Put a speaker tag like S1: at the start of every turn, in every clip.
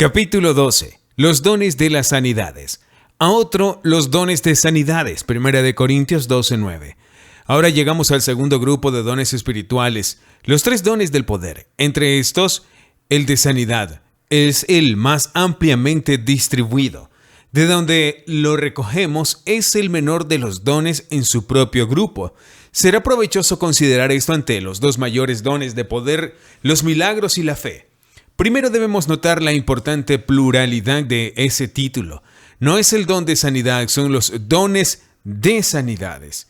S1: Capítulo 12. Los dones de las sanidades. A otro, los dones de sanidades. 1 Corintios 12:9. Ahora llegamos al segundo grupo de dones espirituales, los 3 dones del poder. Entre estos, el de sanidad es el más ampliamente distribuido. De donde lo recogemos es el menor de los dones en su propio grupo. Será provechoso considerar esto ante los 2 mayores dones de poder, los milagros y la fe. Primero debemos notar la importante pluralidad de ese título. No es el don de sanidad, son los dones de sanidades.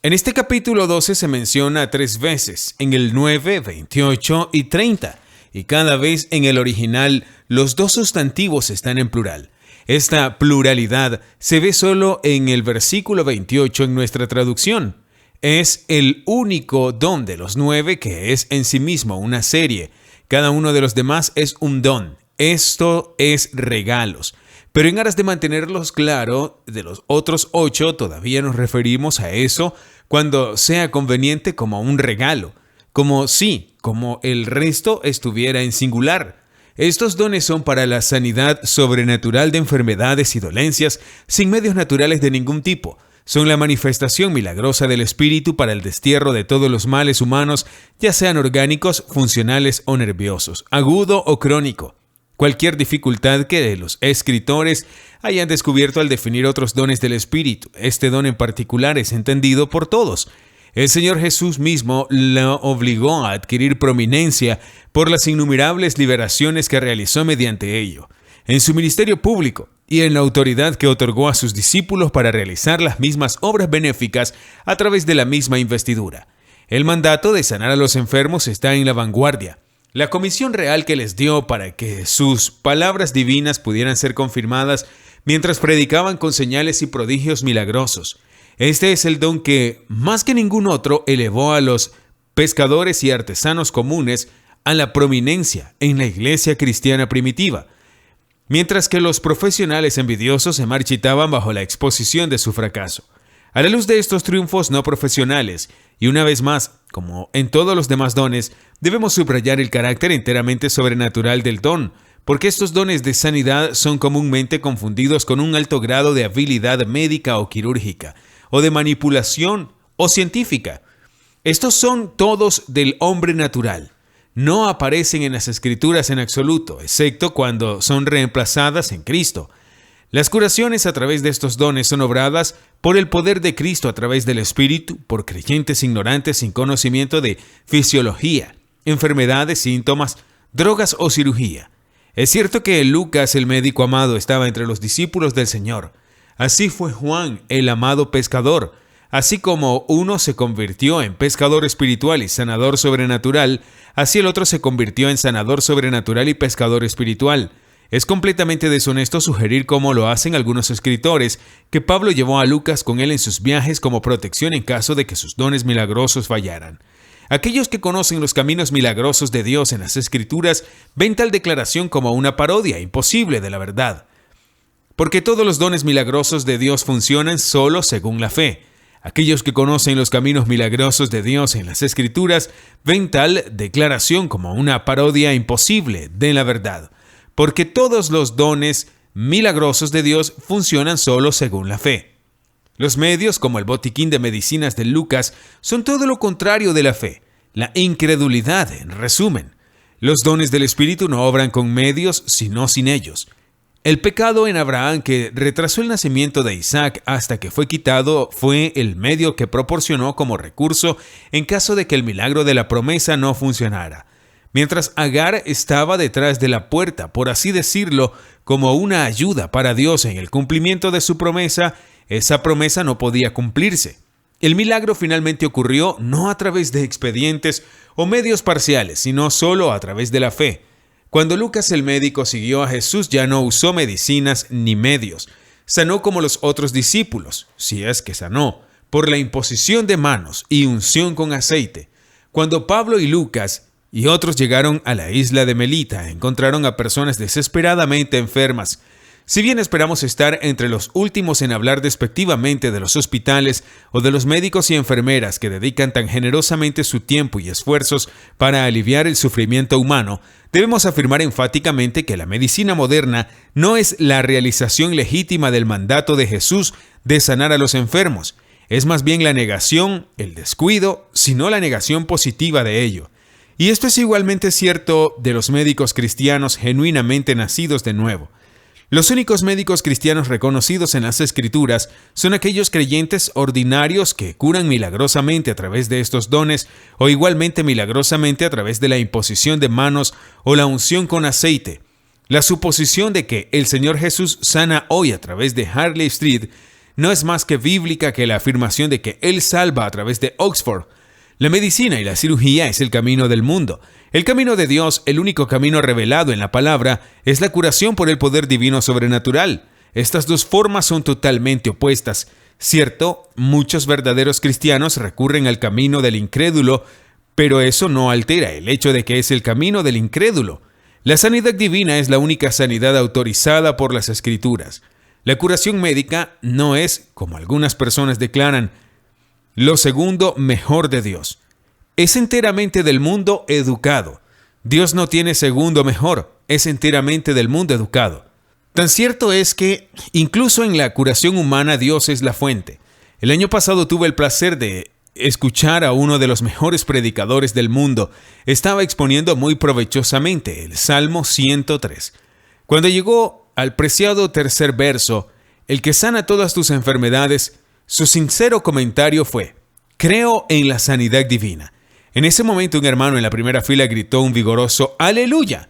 S1: En este capítulo 12 se menciona 3 veces, en el 9, 28 y 30, y cada vez en el original los 2 sustantivos están en plural. Esta pluralidad se ve solo en el versículo 28 en nuestra traducción. Es el único don de los 9 que es en sí mismo una serie. Cada uno de los demás es un don. Esto es regalos. Pero en aras de mantenerlos claro, de los otros 8 todavía nos referimos a eso cuando sea conveniente como un regalo. Como el resto estuviera en singular. Estos dones son para la sanidad sobrenatural de enfermedades y dolencias sin medios naturales de ningún tipo. Son la manifestación milagrosa del Espíritu para el destierro de todos los males humanos, ya sean orgánicos, funcionales o nerviosos, agudo o crónico. Cualquier dificultad que los escritores hayan descubierto al definir otros dones del Espíritu, este don en particular es entendido por todos. El Señor Jesús mismo lo obligó a adquirir prominencia por las innumerables liberaciones que realizó mediante ello. En su ministerio público y en la autoridad que otorgó a sus discípulos para realizar las mismas obras benéficas a través de la misma investidura. El mandato de sanar a los enfermos está en la vanguardia. La comisión real que les dio para que sus palabras divinas pudieran ser confirmadas mientras predicaban con señales y prodigios milagrosos. Este es el don que, más que ningún otro, elevó a los pescadores y artesanos comunes a la prominencia en la iglesia cristiana primitiva. Mientras que los profesionales envidiosos se marchitaban bajo la exposición de su fracaso. A la luz de estos triunfos no profesionales, y una vez más, como en todos los demás dones, debemos subrayar el carácter enteramente sobrenatural del don, porque estos dones de sanidad son comúnmente confundidos con un alto grado de habilidad médica o quirúrgica, o de manipulación o científica. Estos son todos del hombre natural. No aparecen en las Escrituras en absoluto, excepto cuando son reemplazadas en Cristo. Las curaciones a través de estos dones son obradas por el poder de Cristo a través del Espíritu, por creyentes ignorantes sin conocimiento de fisiología, enfermedades, síntomas, drogas o cirugía. Es cierto que Lucas, el médico amado, estaba entre los discípulos del Señor. Así fue Juan, el amado pescador. Así como uno se convirtió en pescador espiritual y sanador sobrenatural, así el otro se convirtió en sanador sobrenatural y pescador espiritual. Es completamente deshonesto sugerir, como lo hacen algunos escritores, que Pablo llevó a Lucas con él en sus viajes como protección en caso de que sus dones milagrosos fallaran. Aquellos que conocen los caminos milagrosos de Dios en las Escrituras ven tal declaración como una parodia imposible de la verdad. Porque todos los dones milagrosos de Dios funcionan solo según la fe. Aquellos que conocen los caminos milagrosos de Dios en las Escrituras ven tal declaración como una parodia imposible de la verdad, porque todos los dones milagrosos de Dios funcionan solo según la fe. Los medios, como el botiquín de medicinas de Lucas, son todo lo contrario de la fe, la incredulidad, en resumen. Los dones del Espíritu no obran con medios, sino sin ellos. El pecado en Abraham, que retrasó el nacimiento de Isaac hasta que fue quitado, fue el medio que proporcionó como recurso en caso de que el milagro de la promesa no funcionara. Mientras Agar estaba detrás de la puerta, por así decirlo, como una ayuda para Dios en el cumplimiento de su promesa, esa promesa no podía cumplirse. El milagro finalmente ocurrió no a través de expedientes o medios parciales, sino solo a través de la fe. Cuando Lucas el médico siguió a Jesús, ya no usó medicinas ni medios. Sanó como los otros discípulos, si es que sanó, por la imposición de manos y unción con aceite. Cuando Pablo y Lucas y otros llegaron a la isla de Melita, encontraron a personas desesperadamente enfermas. Si bien esperamos estar entre los últimos en hablar despectivamente de los hospitales o de los médicos y enfermeras que dedican tan generosamente su tiempo y esfuerzos para aliviar el sufrimiento humano, debemos afirmar enfáticamente que la medicina moderna no es la realización legítima del mandato de Jesús de sanar a los enfermos. Es más bien la negación, el descuido, sino la negación positiva de ello. Y esto es igualmente cierto de los médicos cristianos genuinamente nacidos de nuevo. Los únicos médicos cristianos reconocidos en las Escrituras son aquellos creyentes ordinarios que curan milagrosamente a través de estos dones o igualmente milagrosamente a través de la imposición de manos o la unción con aceite. La suposición de que el Señor Jesús sana hoy a través de Harley Street no es más que bíblica que la afirmación de que Él salva a través de Oxford. La medicina y la cirugía es el camino del mundo. El camino de Dios, el único camino revelado en la palabra, es la curación por el poder divino sobrenatural. Estas dos formas son totalmente opuestas. Cierto, muchos verdaderos cristianos recurren al camino del incrédulo, pero eso no altera el hecho de que es el camino del incrédulo. La sanidad divina es la única sanidad autorizada por las Escrituras. La curación médica no es, como algunas personas declaran, lo segundo mejor de Dios. Es enteramente del mundo educado. Dios no tiene segundo mejor, es enteramente del mundo educado. Tan cierto es que, incluso en la curación humana, Dios es la fuente. El año pasado tuve el placer de escuchar a uno de los mejores predicadores del mundo. Estaba exponiendo muy provechosamente el Salmo 103. Cuando llegó al preciado tercer verso, el que sana todas tus enfermedades, su sincero comentario fue: creo en la sanidad divina. En ese momento un hermano en la primera fila gritó un vigoroso ¡Aleluya!,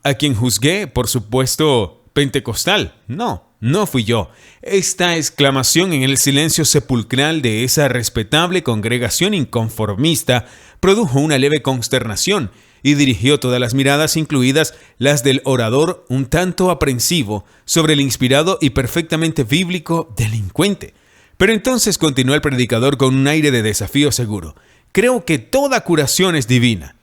S1: a quien juzgué, por supuesto, pentecostal. No fui yo. Esta exclamación en el silencio sepulcral de esa respetable congregación inconformista produjo una leve consternación y dirigió todas las miradas, incluidas las del orador un tanto aprensivo, sobre el inspirado y perfectamente bíblico delincuente. Pero entonces continuó el predicador con un aire de desafío seguro: creo que toda curación es divina.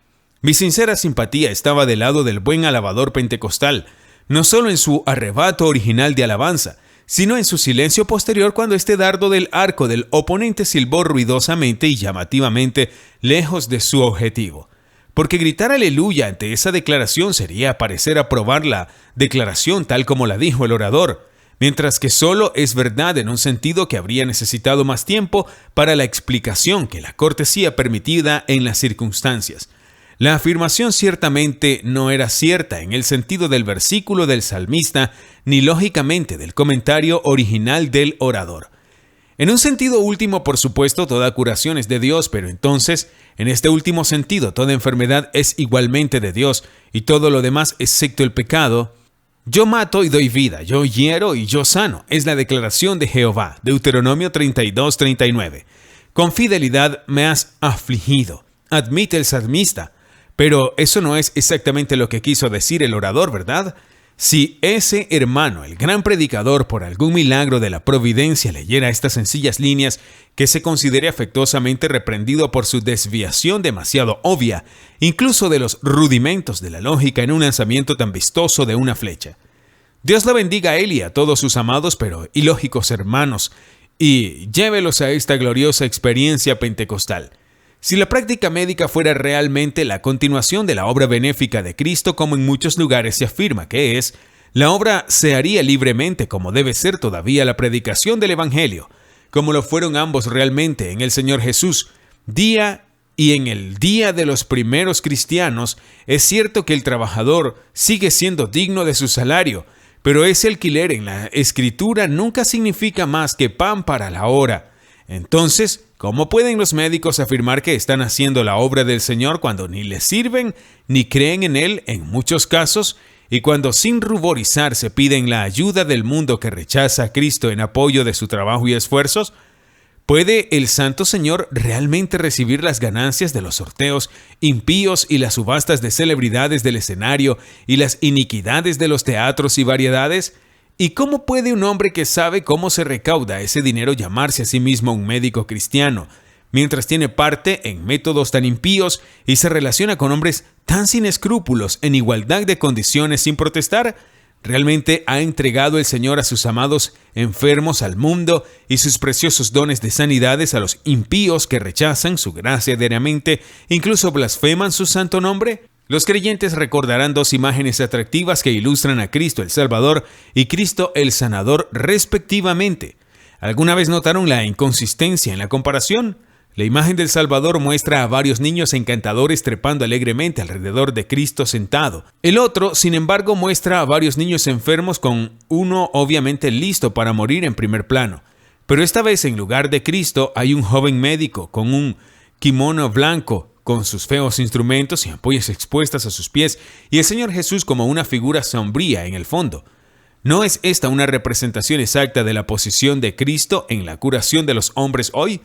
S1: Mi sincera simpatía estaba del lado del buen alabador pentecostal, no solo en su arrebato original de alabanza, sino en su silencio posterior cuando este dardo del arco del oponente silbó ruidosamente y llamativamente lejos de su objetivo. Porque gritar aleluya ante esa declaración sería parecer aprobar la declaración tal como la dijo el orador, mientras que solo es verdad en un sentido que habría necesitado más tiempo para la explicación que la cortesía permitida en las circunstancias. La afirmación ciertamente no era cierta en el sentido del versículo del salmista, ni lógicamente del comentario original del orador. En un sentido último, por supuesto, toda curación es de Dios, pero entonces, en este último sentido, toda enfermedad es igualmente de Dios, y todo lo demás, excepto el pecado. Yo mato y doy vida, yo hiero y yo sano, es la declaración de Jehová, Deuteronomio 32:39. Con fidelidad me has afligido, admite el salmista. Pero eso no es exactamente lo que quiso decir el orador, ¿verdad? Si ese hermano, el gran predicador, por algún milagro de la providencia leyera estas sencillas líneas, que se considere afectuosamente reprendido por su desviación demasiado obvia, incluso de los rudimentos de la lógica en un lanzamiento tan vistoso de una flecha. Dios lo bendiga a él y a todos sus amados pero ilógicos hermanos, y llévelos a esta gloriosa experiencia pentecostal. Si la práctica médica fuera realmente la continuación de la obra benéfica de Cristo, como en muchos lugares se afirma que es, la obra se haría libremente, como debe ser todavía la predicación del Evangelio, como lo fueron ambos realmente en el Señor Jesús. Día y en el día de los primeros cristianos, es cierto que el trabajador sigue siendo digno de su salario, pero ese alquiler en la Escritura nunca significa más que pan para la hora. Entonces, ¿cómo pueden los médicos afirmar que están haciendo la obra del Señor cuando ni le sirven ni creen en Él en muchos casos, y cuando sin ruborizarse piden la ayuda del mundo que rechaza a Cristo en apoyo de su trabajo y esfuerzos? ¿Puede el Santo Señor realmente recibir las ganancias de los sorteos impíos y las subastas de celebridades del escenario y las iniquidades de los teatros y variedades? ¿Y cómo puede un hombre que sabe cómo se recauda ese dinero llamarse a sí mismo un médico cristiano, mientras tiene parte en métodos tan impíos y se relaciona con hombres tan sin escrúpulos en igualdad de condiciones sin protestar? ¿Realmente ha entregado el Señor a sus amados enfermos al mundo y sus preciosos dones de sanidades a los impíos que rechazan su gracia diariamente, incluso blasfeman su santo nombre? Los creyentes recordarán dos imágenes atractivas que ilustran a Cristo el Salvador y Cristo el Sanador respectivamente. ¿Alguna vez notaron la inconsistencia en la comparación? La imagen del Salvador muestra a varios niños encantadores trepando alegremente alrededor de Cristo sentado. El otro, sin embargo, muestra a varios niños enfermos con uno obviamente listo para morir en primer plano. Pero esta vez, en lugar de Cristo, hay un joven médico con un kimono blanco, con sus feos instrumentos y ampollas expuestas a sus pies, y el Señor Jesús como una figura sombría en el fondo. ¿No es esta una representación exacta de la posición de Cristo en la curación de los hombres hoy?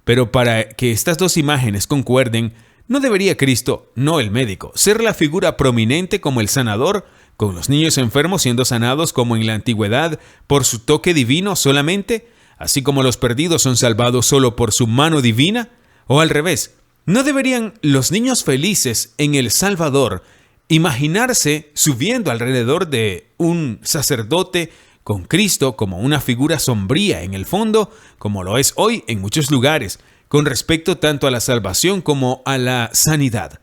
S1: Pero para que estas dos imágenes concuerden, ¿no debería Cristo, no el médico, ser la figura prominente como el sanador, con los niños enfermos siendo sanados como en la antigüedad por su toque divino solamente, así como los perdidos son salvados solo por su mano divina? ¿O al revés? ¿No deberían los niños felices en el Salvador imaginarse subiendo alrededor de un sacerdote con Cristo como una figura sombría en el fondo, como lo es hoy en muchos lugares, con respecto tanto a la salvación como a la sanidad?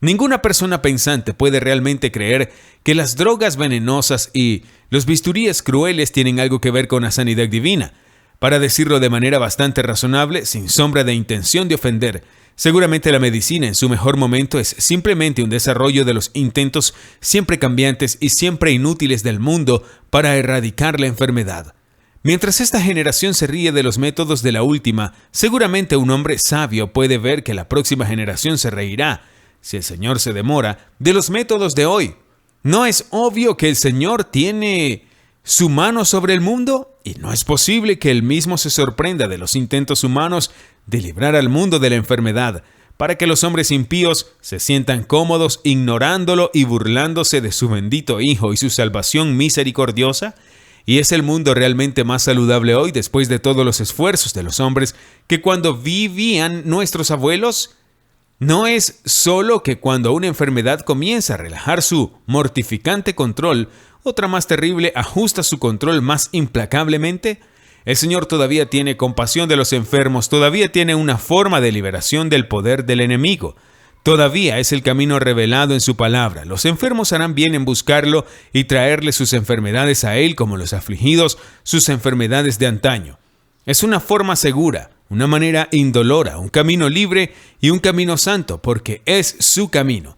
S1: Ninguna persona pensante puede realmente creer que las drogas venenosas y los bisturíes crueles tienen algo que ver con la sanidad divina. Para decirlo de manera bastante razonable, sin sombra de intención de ofender, seguramente la medicina en su mejor momento es simplemente un desarrollo de los intentos siempre cambiantes y siempre inútiles del mundo para erradicar la enfermedad. Mientras esta generación se ríe de los métodos de la última, seguramente un hombre sabio puede ver que la próxima generación se reirá, si el Señor se demora, de los métodos de hoy. ¿No es obvio que el Señor tiene su mano sobre el mundo? Y no es posible que Él mismo se sorprenda de los intentos humanos de librar al mundo de la enfermedad, para que los hombres impíos se sientan cómodos ignorándolo y burlándose de su bendito Hijo y su salvación misericordiosa. ¿Y es el mundo realmente más saludable hoy después de todos los esfuerzos de los hombres que cuando vivían nuestros abuelos? ¿No es solo que cuando una enfermedad comienza a relajar su mortificante control, otra más terrible ajusta su control más implacablemente? El Señor todavía tiene compasión de los enfermos, todavía tiene una forma de liberación del poder del enemigo. Todavía es el camino revelado en su palabra. Los enfermos harán bien en buscarlo y traerle sus enfermedades a Él como los afligidos sus enfermedades de antaño. Es una forma segura, una manera indolora, un camino libre y un camino santo, porque es su camino.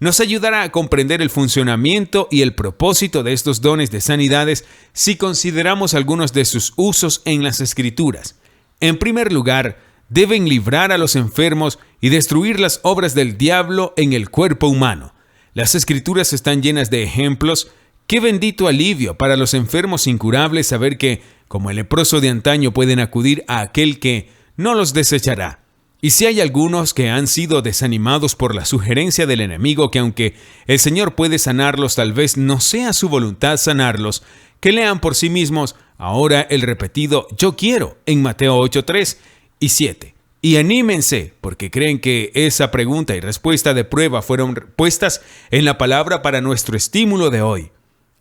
S1: Nos ayudará a comprender el funcionamiento y el propósito de estos dones de sanidades si consideramos algunos de sus usos en las Escrituras. En primer lugar, deben librar a los enfermos y destruir las obras del diablo en el cuerpo humano. Las Escrituras están llenas de ejemplos. Qué bendito alivio para los enfermos incurables saber que, como el leproso de antaño, pueden acudir a aquel que no los desechará. Y si hay algunos que han sido desanimados por la sugerencia del enemigo que aunque el Señor puede sanarlos, tal vez no sea su voluntad sanarlos, que lean por sí mismos ahora el repetido "yo quiero" en Mateo 8:3 y 7. Y anímense, porque creen que esa pregunta y respuesta de prueba fueron puestas en la palabra para nuestro estímulo de hoy.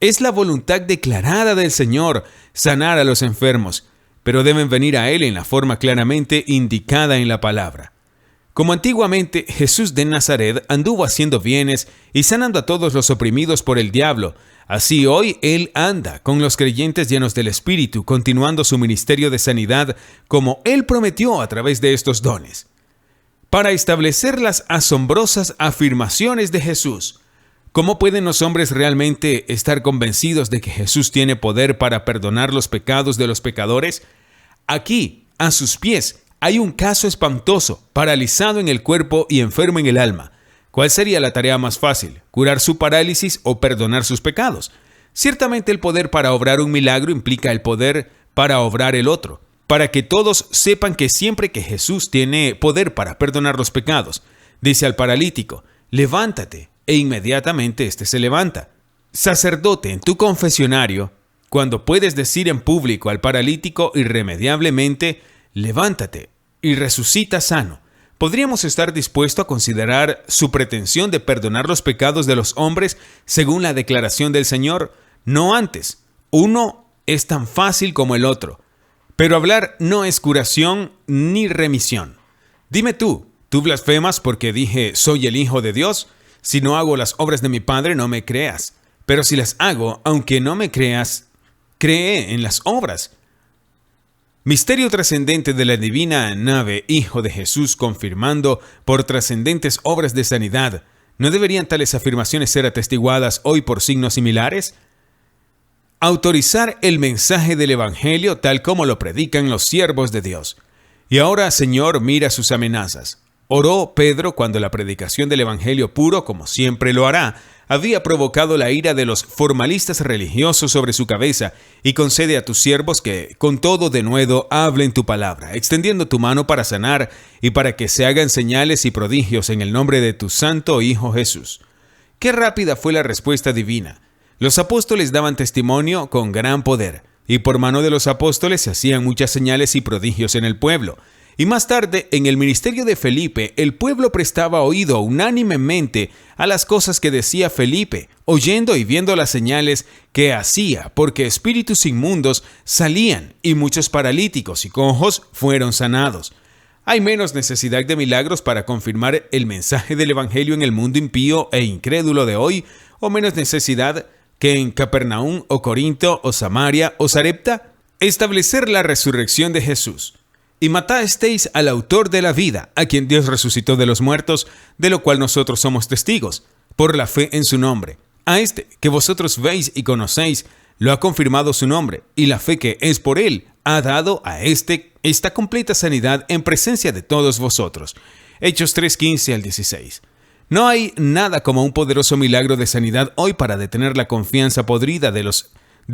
S1: Es la voluntad declarada del Señor sanar a los enfermos, pero deben venir a Él en la forma claramente indicada en la palabra. Como antiguamente Jesús de Nazaret anduvo haciendo bienes y sanando a todos los oprimidos por el diablo, así hoy Él anda con los creyentes llenos del Espíritu, continuando su ministerio de sanidad como Él prometió a través de estos dones. Para establecer las asombrosas afirmaciones de Jesús, ¿cómo pueden los hombres realmente estar convencidos de que Jesús tiene poder para perdonar los pecados de los pecadores? Aquí, a sus pies, hay un caso espantoso, paralizado en el cuerpo y enfermo en el alma. ¿Cuál sería la tarea más fácil? ¿Curar su parálisis o perdonar sus pecados? Ciertamente el poder para obrar un milagro implica el poder para obrar el otro, para que todos sepan que siempre que Jesús tiene poder para perdonar los pecados, dice al paralítico, levántate, e inmediatamente éste se levanta. Sacerdote, en tu confesionario, cuando puedes decir en público al paralítico irremediablemente, levántate y resucita sano, ¿podríamos estar dispuestos a considerar su pretensión de perdonar los pecados de los hombres según la declaración del Señor? no antes. Uno es tan fácil como el otro. Pero hablar no es curación ni remisión. Dime tú blasfemas porque dije soy el Hijo de Dios. Si no hago las obras de mi Padre, no me creas. Pero si las hago, aunque no me creas, cree en las obras. Misterio trascendente de la divina nave Hijo de Jesús confirmando por trascendentes obras de sanidad. ¿No deberían tales afirmaciones ser atestiguadas hoy por signos similares? Autorizar el mensaje del Evangelio tal como lo predican los siervos de Dios. Y ahora, Señor, mira sus amenazas. Oró Pedro cuando la predicación del Evangelio puro, como siempre lo hará, había provocado la ira de los formalistas religiosos sobre su cabeza, y concede a tus siervos que, con todo denuedo, hablen tu palabra, extendiendo tu mano para sanar y para que se hagan señales y prodigios en el nombre de tu santo Hijo Jesús. Qué rápida fue la respuesta divina. Los apóstoles daban testimonio con gran poder, y por mano de los apóstoles se hacían muchas señales y prodigios en el pueblo. Y más tarde, en el ministerio de Felipe, el pueblo prestaba oído unánimemente a las cosas que decía Felipe, oyendo y viendo las señales que hacía, porque espíritus inmundos salían y muchos paralíticos y cojos fueron sanados. Hay menos necesidad de milagros para confirmar el mensaje del Evangelio en el mundo impío e incrédulo de hoy, o menos necesidad que en Capernaum o Corinto o Samaria o Sarepta establecer la resurrección de Jesús. Y matasteis al autor de la vida, a quien Dios resucitó de los muertos, de lo cual nosotros somos testigos, por la fe en su nombre. A este que vosotros veis y conocéis, lo ha confirmado su nombre, y la fe que es por él ha dado a esta completa sanidad en presencia de todos vosotros. Hechos 3:15 al 16. No hay nada como un poderoso milagro de sanidad hoy para detener la confianza podrida de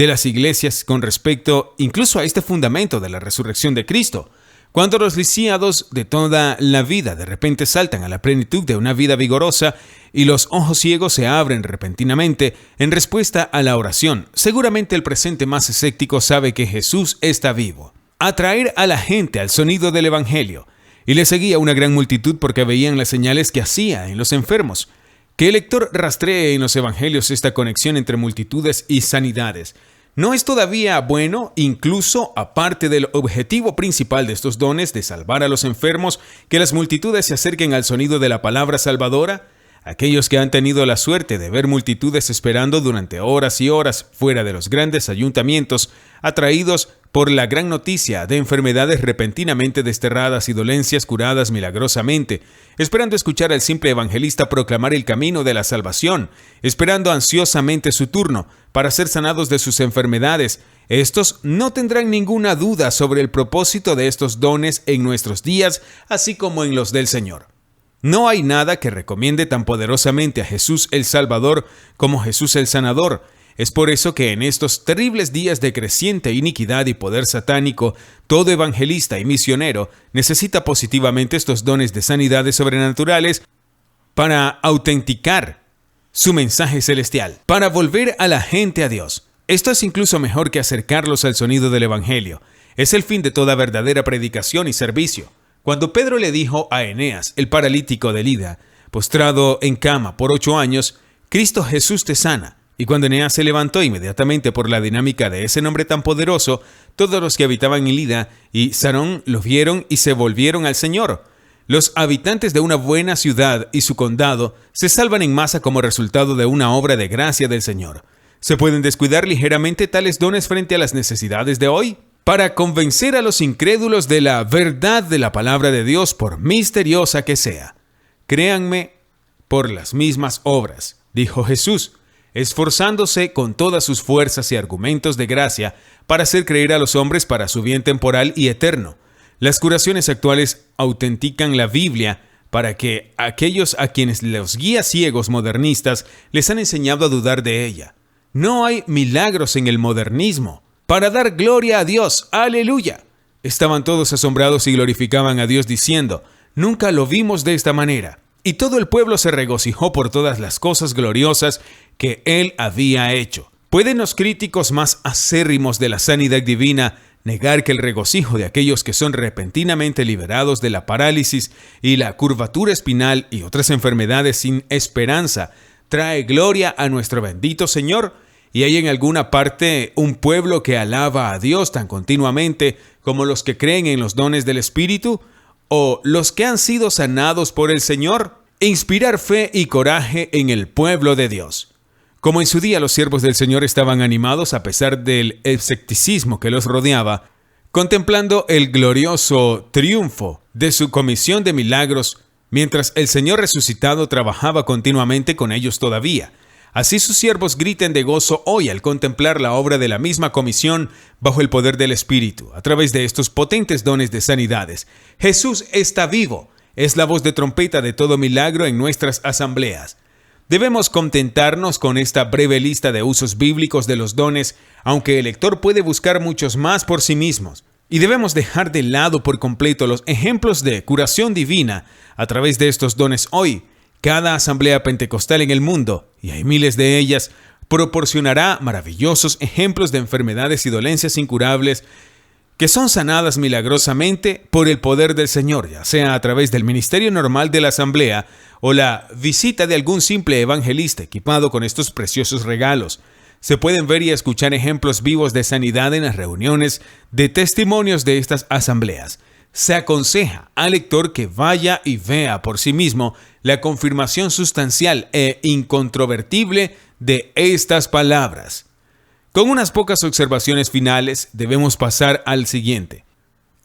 S1: las iglesias con respecto incluso a este fundamento de la resurrección de Cristo. Cuando los lisiados de toda la vida de repente saltan a la plenitud de una vida vigorosa y los ojos ciegos se abren repentinamente en respuesta a la oración, seguramente el presente más escéptico sabe que Jesús está vivo. Atraer a la gente al sonido del Evangelio. Y le seguía una gran multitud porque veían las señales que hacía en los enfermos. Que el lector rastree en los Evangelios esta conexión entre multitudes y sanidades. ¿No es todavía bueno, incluso aparte del objetivo principal de estos dones de salvar a los enfermos, que las multitudes se acerquen al sonido de la palabra salvadora? Aquellos que han tenido la suerte de ver multitudes esperando durante horas y horas fuera de los grandes ayuntamientos, atraídos por la gran noticia de enfermedades repentinamente desterradas y dolencias curadas milagrosamente, esperando escuchar al simple evangelista proclamar el camino de la salvación, esperando ansiosamente su turno para ser sanados de sus enfermedades, estos no tendrán ninguna duda sobre el propósito de estos dones en nuestros días, así como en los del Señor. No hay nada que recomiende tan poderosamente a Jesús el Salvador como Jesús el Sanador. Es por eso que en estos terribles días de creciente iniquidad y poder satánico, todo evangelista y misionero necesita positivamente estos dones de sanidades sobrenaturales para autenticar su mensaje celestial, para volver a la gente a Dios. Esto es incluso mejor que acercarlos al sonido del Evangelio. Es el fin de toda verdadera predicación y servicio. Cuando Pedro le dijo a Eneas, el paralítico de Lida, postrado en cama por 8 años, Cristo Jesús te sana. Y cuando Eneas se levantó inmediatamente por la dinámica de ese nombre tan poderoso, todos los que habitaban en Lida y Sarón lo vieron y se volvieron al Señor. Los habitantes de una buena ciudad y su condado se salvan en masa como resultado de una obra de gracia del Señor. ¿Se pueden descuidar ligeramente tales dones frente a las necesidades de hoy? Para convencer a los incrédulos de la verdad de la palabra de Dios, por misteriosa que sea. Créanme por las mismas obras, dijo Jesús, esforzándose con todas sus fuerzas y argumentos de gracia para hacer creer a los hombres para su bien temporal y eterno. Las curaciones actuales autentican la Biblia para que aquellos a quienes los guías ciegos modernistas les han enseñado a dudar de ella. No hay milagros en el modernismo. Para dar gloria a Dios, ¡aleluya! Estaban todos asombrados y glorificaban a Dios diciendo, nunca lo vimos de esta manera. Y todo el pueblo se regocijó por todas las cosas gloriosas que Él había hecho. ¿Pueden los críticos más acérrimos de la sanidad divina negar que el regocijo de aquellos que son repentinamente liberados de la parálisis y la curvatura espinal y otras enfermedades sin esperanza trae gloria a nuestro bendito Señor? ¿Y hay en alguna parte un pueblo que alaba a Dios tan continuamente como los que creen en los dones del Espíritu? ¿O los que han sido sanados por el Señor? Inspirar fe y coraje en el pueblo de Dios. Como en su día los siervos del Señor estaban animados a pesar del escepticismo que los rodeaba, contemplando el glorioso triunfo de su comisión de milagros, mientras el Señor resucitado trabajaba continuamente con ellos todavía. Así sus siervos griten de gozo hoy al contemplar la obra de la misma comisión bajo el poder del Espíritu, a través de estos potentes dones de sanidades. Jesús está vivo, es la voz de trompeta de todo milagro en nuestras asambleas. Debemos contentarnos con esta breve lista de usos bíblicos de los dones, aunque el lector puede buscar muchos más por sí mismos. Y debemos dejar de lado por completo los ejemplos de curación divina a través de estos dones hoy. Cada asamblea pentecostal en el mundo, y hay miles de ellas, proporcionará maravillosos ejemplos de enfermedades y dolencias incurables que son sanadas milagrosamente por el poder del Señor, ya sea a través del ministerio normal de la asamblea o la visita de algún simple evangelista equipado con estos preciosos regalos. Se pueden ver y escuchar ejemplos vivos de sanidad en las reuniones de testimonios de estas asambleas. Se aconseja al lector que vaya y vea por sí mismo la confirmación sustancial e incontrovertible de estas palabras. Con unas pocas observaciones finales, debemos pasar al siguiente.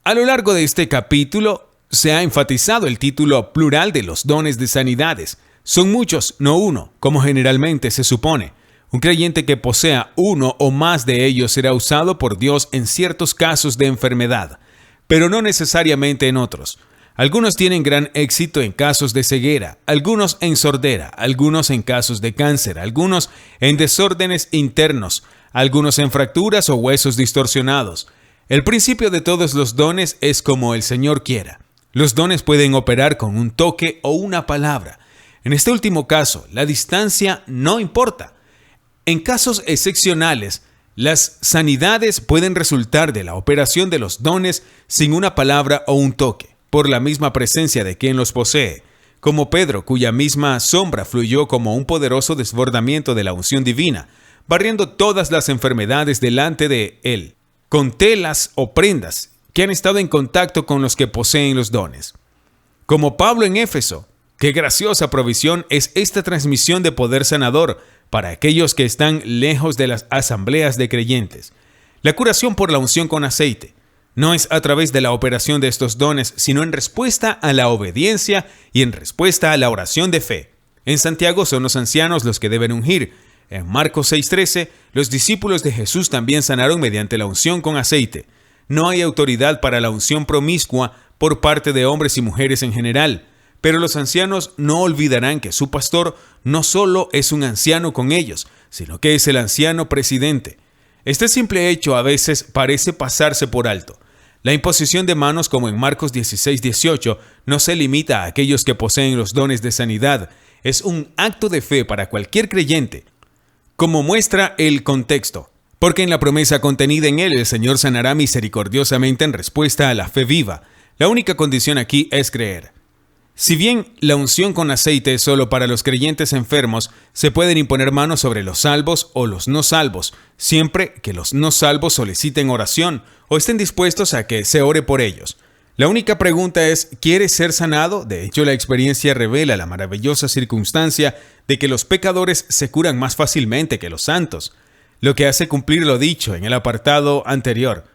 S1: A lo largo de este capítulo, se ha enfatizado el título plural de los dones de sanidades. Son muchos, no uno, como generalmente se supone. Un creyente que posea uno o más de ellos será usado por Dios en ciertos casos de enfermedad, pero no necesariamente en otros. Algunos tienen gran éxito en casos de ceguera, algunos en sordera, algunos en casos de cáncer, algunos en desórdenes internos, algunos en fracturas o huesos distorsionados. El principio de todos los dones es como el Señor quiera. Los dones pueden operar con un toque o una palabra. En este último caso, la distancia no importa. En casos excepcionales, las sanidades pueden resultar de la operación de los dones sin una palabra o un toque, por la misma presencia de quien los posee, como Pedro, cuya misma sombra fluyó como un poderoso desbordamiento de la unción divina, barriendo todas las enfermedades delante de él, con telas o prendas que han estado en contacto con los que poseen los dones. Como Pablo en Éfeso, qué graciosa provisión es esta transmisión de poder sanador para aquellos que están lejos de las asambleas de creyentes. La curación por la unción con aceite no es a través de la operación de estos dones, sino en respuesta a la obediencia y en respuesta a la oración de fe. En Santiago son los ancianos los que deben ungir. En Marcos 6:13, los discípulos de Jesús también sanaron mediante la unción con aceite. No hay autoridad para la unción promiscua por parte de hombres y mujeres en general, pero los ancianos no olvidarán que su pastor no solo es un anciano con ellos, sino que es el anciano presidente. Este simple hecho a veces parece pasarse por alto. La imposición de manos, como en Marcos 16:18, no se limita a aquellos que poseen los dones de sanidad. Es un acto de fe para cualquier creyente, como muestra el contexto. Porque en la promesa contenida en él, el Señor sanará misericordiosamente en respuesta a la fe viva. La única condición aquí es creer. Si bien la unción con aceite es solo para los creyentes enfermos, se pueden imponer manos sobre los salvos o los no salvos, siempre que los no salvos soliciten oración o estén dispuestos a que se ore por ellos. La única pregunta es, ¿quieres ser sanado? De hecho, la experiencia revela la maravillosa circunstancia de que los pecadores se curan más fácilmente que los santos, lo que hace cumplir lo dicho en el apartado anterior.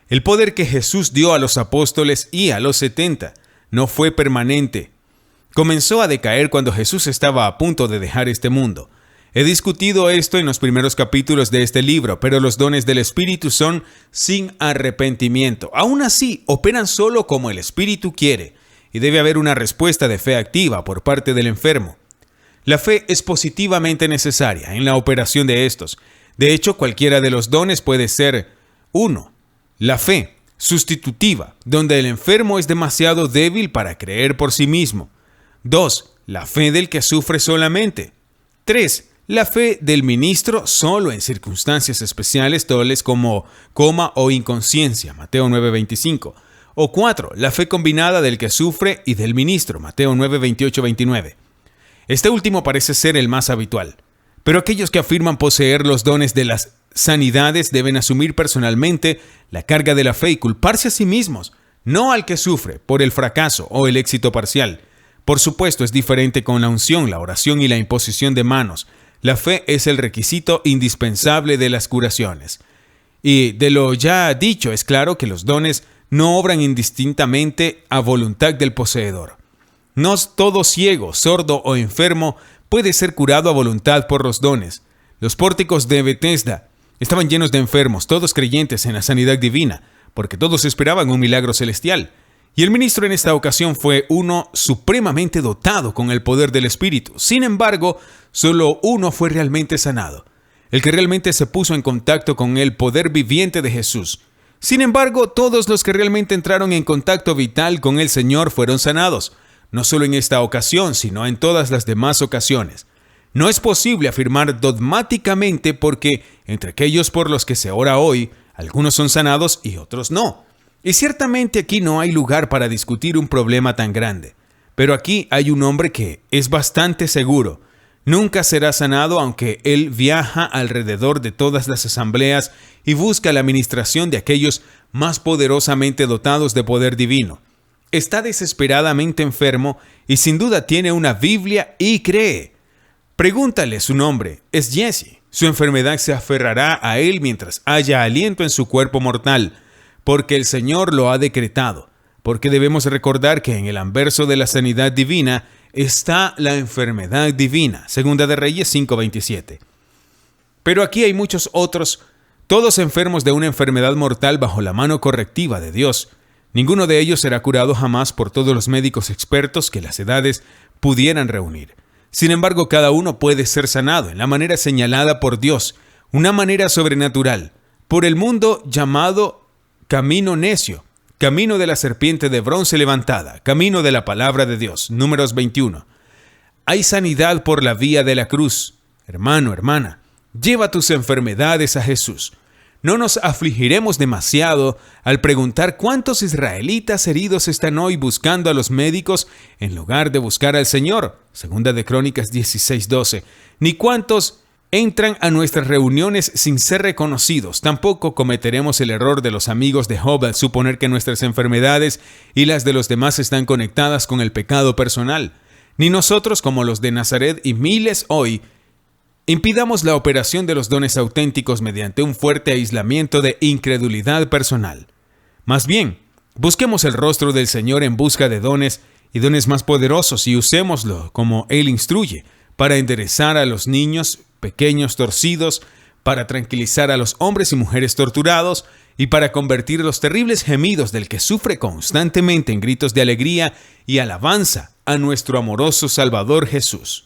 S1: El poder que Jesús dio a los apóstoles y a los 70 no fue permanente. Comenzó a decaer cuando Jesús estaba a punto de dejar este mundo. He discutido esto en los primeros capítulos de este libro, pero los dones del Espíritu son sin arrepentimiento. Aún así, operan solo como el Espíritu quiere, y debe haber una respuesta de fe activa por parte del enfermo. La fe es positivamente necesaria en la operación de estos. De hecho, cualquiera de los dones puede ser 1. La fe sustitutiva, donde el enfermo es demasiado débil para creer por sí mismo. 2. La fe del que sufre solamente. 3. La fe del ministro solo en circunstancias especiales tales como coma o inconsciencia, Mateo 9:25. O 4. La fe combinada del que sufre y del ministro, Mateo 9:28-29. Este último parece ser el más habitual. Pero aquellos que afirman poseer los dones de las sanidades deben asumir personalmente la carga de la fe y culparse a sí mismos, no al que sufre por el fracaso o el éxito parcial. Por supuesto, es diferente con la unción, la oración y la imposición de manos. La fe es el requisito indispensable de las curaciones. Y de lo ya dicho, es claro que los dones no obran indistintamente a voluntad del poseedor. No todo ciego, sordo o enfermo puede ser curado a voluntad por los dones. Los pórticos de Betesda estaban llenos de enfermos, todos creyentes en la sanidad divina, porque todos esperaban un milagro celestial. Y el ministro en esta ocasión fue uno supremamente dotado con el poder del Espíritu. Sin embargo, solo uno fue realmente sanado, el que realmente se puso en contacto con el poder viviente de Jesús. Sin embargo, todos los que realmente entraron en contacto vital con el Señor fueron sanados, no solo en esta ocasión, sino en todas las demás ocasiones. No es posible afirmar dogmáticamente porque entre aquellos por los que se ora hoy, algunos son sanados y otros no. Y ciertamente aquí no hay lugar para discutir un problema tan grande. Pero aquí hay un hombre que es bastante seguro. Nunca será sanado aunque él viaja alrededor de todas las asambleas y busca la administración de aquellos más poderosamente dotados de poder divino. Está desesperadamente enfermo y sin duda tiene una Biblia y cree. Pregúntale su nombre, es Jesse. Su enfermedad se aferrará a él mientras haya aliento en su cuerpo mortal, porque el Señor lo ha decretado. Porque debemos recordar que en el anverso de la sanidad divina está la enfermedad divina. Segunda de Reyes 5:27. Pero aquí hay muchos otros, todos enfermos de una enfermedad mortal bajo la mano correctiva de Dios. Ninguno de ellos será curado jamás por todos los médicos expertos que las edades pudieran reunir. Sin embargo, cada uno puede ser sanado en la manera señalada por Dios, una manera sobrenatural, por el mundo llamado camino necio, camino de la serpiente de bronce levantada, camino de la palabra de Dios. Números 21. Hay sanidad por la vía de la cruz. Hermano, hermana, lleva tus enfermedades a Jesús. No nos afligiremos demasiado al preguntar cuántos israelitas heridos están hoy buscando a los médicos en lugar de buscar al Señor. Segunda de Crónicas 16:12. Ni cuántos entran a nuestras reuniones sin ser reconocidos. Tampoco cometeremos el error de los amigos de Job al suponer que nuestras enfermedades y las de los demás están conectadas con el pecado personal. Ni nosotros, como los de Nazaret y miles hoy, impidamos la operación de los dones auténticos mediante un fuerte aislamiento de incredulidad personal. Más bien, busquemos el rostro del Señor en busca de dones y dones más poderosos y usémoslo como Él instruye, para enderezar a los niños pequeños torcidos, para tranquilizar a los hombres y mujeres torturados y para convertir los terribles gemidos del que sufre constantemente en gritos de alegría y alabanza a nuestro amoroso Salvador Jesús.